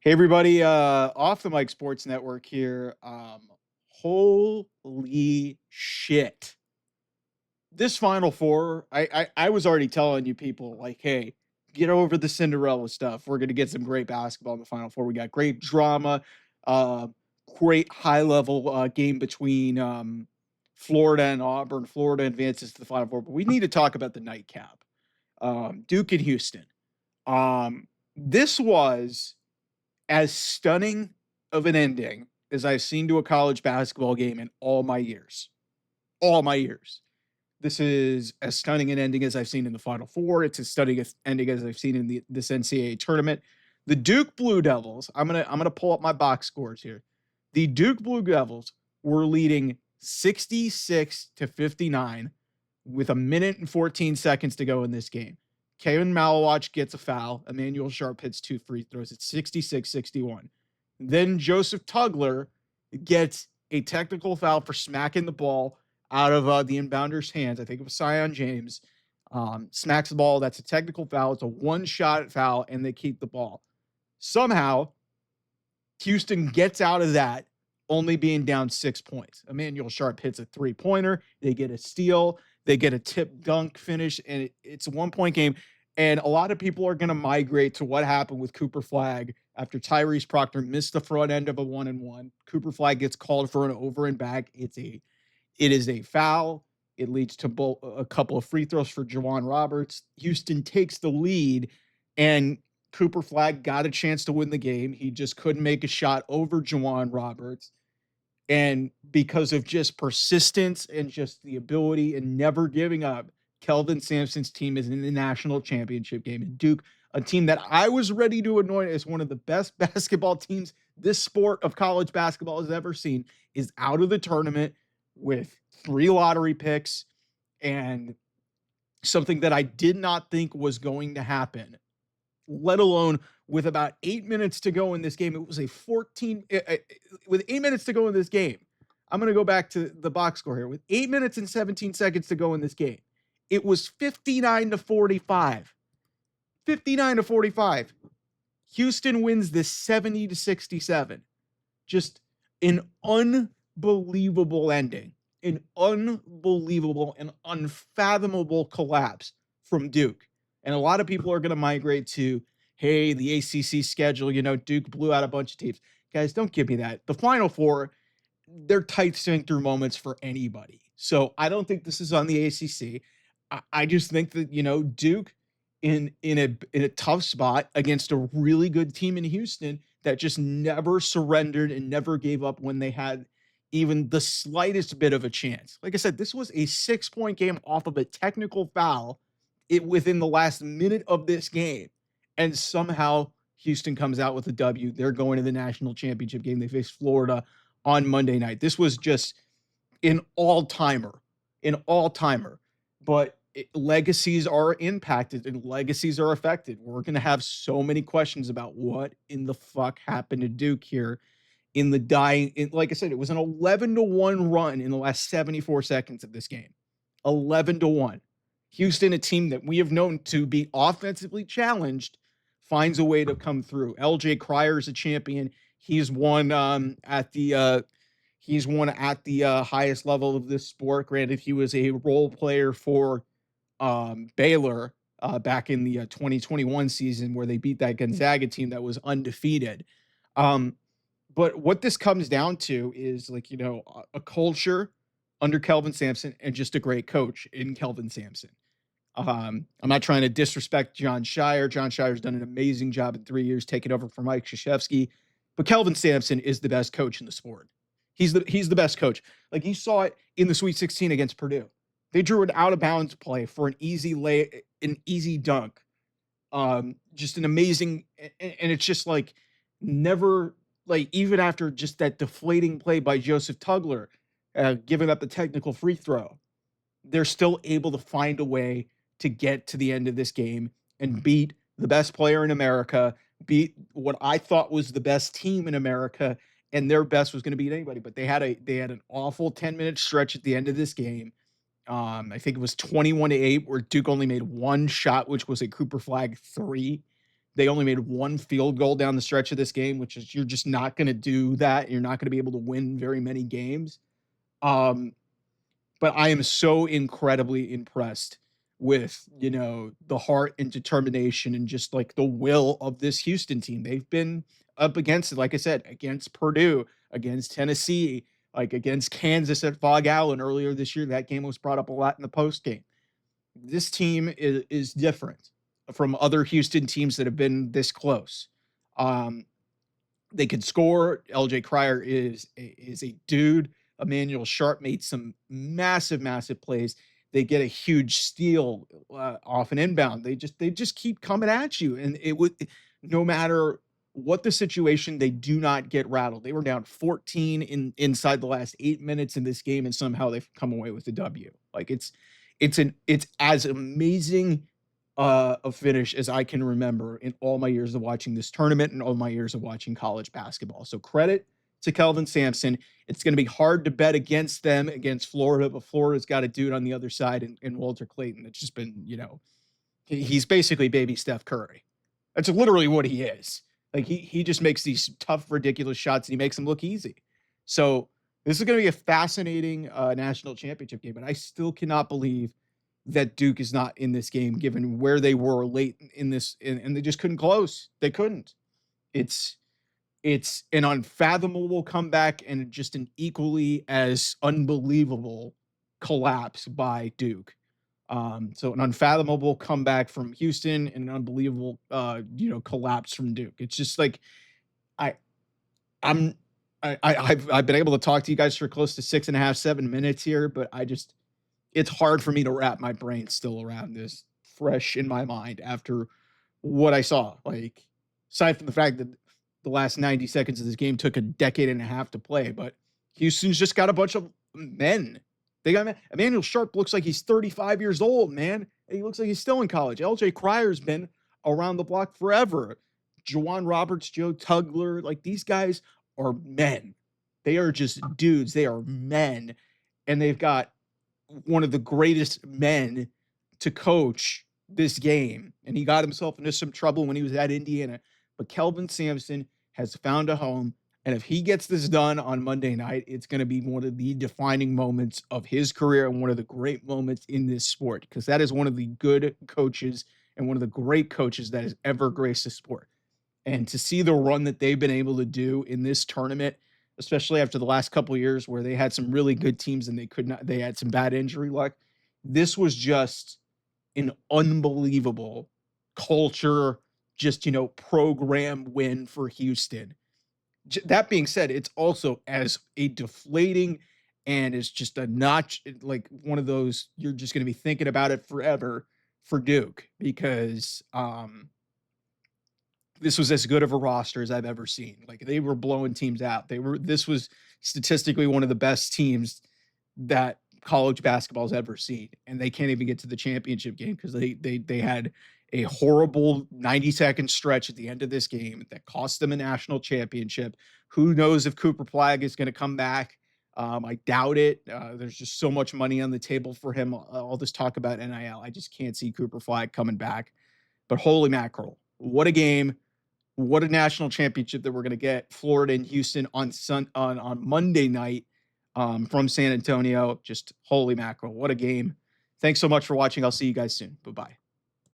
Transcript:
Hey everybody, off the mic sports network here. Holy shit. This final four, I was already telling you people like, hey, get over the Cinderella stuff. We're gonna get some great basketball in the final four. We got great drama, uh, great high level game between Florida and Auburn. Florida advances to the final four, but we need to talk about the nightcap. Duke and Houston. This was as stunning of an ending as I've seen to a college basketball game in all my years. All my years. This is as stunning an ending as I've seen in the Final Four. It's as stunning an ending as I've seen in this NCAA tournament. The Duke Blue Devils. I'm gonna pull up my box scores here. The Duke Blue Devils were leading 66-59 with a minute and 14 seconds to go in this game. Kevin Malawach gets a foul. Emmanuel Sharp hits two free throws. It's 66-61. Then Joseph Tugler gets a technical foul for smacking the ball out of the inbounder's hands. I think it was Sion James. Smacks the ball. That's a technical foul. It's a one-shot foul, and they keep the ball. Somehow, Houston gets out of that, only being down 6 points. Emmanuel Sharp hits a three-pointer. They get a steal. They get a tip dunk finish, and it's a 1 point game. And a lot of people are going to migrate to what happened with Cooper Flag after Tyrese Proctor missed the front end of a 1-and-1. Cooper Flag gets called for an over and back. It is a foul. It leads to a couple of free throws for Juwan Roberts. Houston takes the lead, and Cooper Flag got a chance to win the game. He just couldn't make a shot over Juwan Roberts. And because of just persistence and just the ability and never giving up, Kelvin Sampson's team is in the national championship game. And Duke, a team that I was ready to anoint as one of the best basketball teams this sport of college basketball has ever seen, is out of the tournament with 3 lottery picks and something that I did not think was going to happen, let alone with about 8 minutes to go in this game. It was a 14 with 8 minutes to go in this game. I'm going to go back to the box score here. With 8 minutes and 17 seconds to go in this game, it was 59-45. 59-45. Houston wins this 70-67. Just an unbelievable ending. An unbelievable and unfathomable collapse from Duke. And a lot of people are going to migrate to, hey, the ACC schedule, Duke blew out a bunch of teams. Guys, don't give me that. The Final Four, they're tight sphincter moments for anybody. So I don't think this is on the ACC. I just think that, Duke in a tough spot against a really good team in Houston that just never surrendered and never gave up when they had even the slightest bit of a chance. Like I said, this was a 6-point game off of a technical foul within the last minute of this game. And somehow Houston comes out with a W. They're going to the national championship game. They face Florida on Monday night. This was just an all-timer, But legacies are impacted and legacies are affected. We're going to have so many questions about what in the fuck happened to Duke here in the dying. Like I said, it was an 11-1 run in the last 74 seconds of this game. 11-1. Houston, a team that we have known to be offensively challenged, finds a way to come through. LJ Cryer is a champion. He's won at the highest level of this sport. Granted, he was a role player for Baylor back in the 2021 season where they beat that Gonzaga team that was undefeated. But what this comes down to is a culture under Kelvin Sampson and just a great coach in Kelvin Sampson. I'm not trying to disrespect John Shire. John Shire's done an amazing job in 3 years taking over from Mike Krzyzewski, but Kelvin Sampson is the best coach in the sport. He's the best coach. Like, you saw it in the Sweet 16 against Purdue. They drew an out of bounds play for an easy dunk. Just an amazing, and it's just like never, like, even after just that deflating play by Joseph Tugler, giving up the technical free throw, they're still able to find a way to get to the end of this game and beat the best player in America, beat what I thought was the best team in America, and their best was going to beat anybody. But they had an awful 10-minute stretch at the end of this game. I think it was 21-8, where Duke only made one shot, which was a Cooper Flag 3 They only made one field goal down the stretch of this game, which is you're just not going to do that. You're not going to be able to win very many games. Um, but I am so incredibly impressed with, the heart and determination and just like the will of this Houston team. They've been up against it, like I said, against Purdue, against Tennessee, like against Kansas at Fog Allen earlier this year. That game was brought up a lot in the post game. This team is different from other Houston teams that have been this close. Um, they can score. LJ Cryer is a dude. Emmanuel Sharp made some massive, massive plays. They get a huge steal off an inbound. They just keep coming at you, and it would no matter what the situation, they do not get rattled. They were down 14 inside the last 8 minutes in this game, and somehow they've come away with the W. Like it's as amazing a finish as I can remember in all my years of watching this tournament and all my years of watching college basketball. So credit to Kelvin Sampson. It's going to be hard to bet against them against Florida, but Florida's got a dude on the other side in Walter Clayton that's just been, he's basically baby Steph Curry. That's literally what he is. Like he just makes these tough, ridiculous shots and he makes them look easy. So this is going to be a fascinating national championship game, but I still cannot believe that Duke is not in this game, given where they were late in this, and they just couldn't close. They couldn't. It's an unfathomable comeback and just an equally as unbelievable collapse by Duke. So an unfathomable comeback from Houston and an unbelievable, collapse from Duke. It's just like I, I'm, I've been able to talk to you guys for close to 6.5, 7 minutes here, but it's hard for me to wrap my brain still around this fresh in my mind after what I saw. Like, aside from the fact that the last 90 seconds of this game took a decade and a half to play, but Houston's just got a bunch of men. They got Emmanuel Sharp looks like he's 35 years old, man. And he looks like he's still in college. LJ Cryer's been around the block forever. Juwan Roberts, Joe Tugler, like these guys are men. They are just dudes. They are men. And they've got one of the greatest men to coach this game. And he got himself into some trouble when he was at Indiana. But Kelvin Sampson has found a home. And if he gets this done on Monday night, it's going to be one of the defining moments of his career and one of the great moments in this sport, because that is one of the good coaches and one of the great coaches that has ever graced the sport. And to see the run that they've been able to do in this tournament, especially after the last couple of years where they had some really good teams and they had some bad injury luck. This was just an unbelievable culture, just, program win for Houston. That being said, it's also as a deflating and it's just a notch, like one of those, you're just going to be thinking about it forever for Duke because, this was as good of a roster as I've ever seen. Like they were blowing teams out. This was statistically one of the best teams that college basketball's ever seen. And they can't even get to the championship game because they had a horrible 90-second stretch at the end of this game that cost them a national championship. Who knows if Cooper Flagg is going to come back? I doubt it. There's just so much money on the table for him. All this talk about NIL. I just can't see Cooper Flagg coming back. But holy mackerel, what a game. What a national championship that we're going to get. Florida and Houston on Monday night from San Antonio. Just holy mackerel. What a game. Thanks so much for watching. I'll see you guys soon. Bye-bye.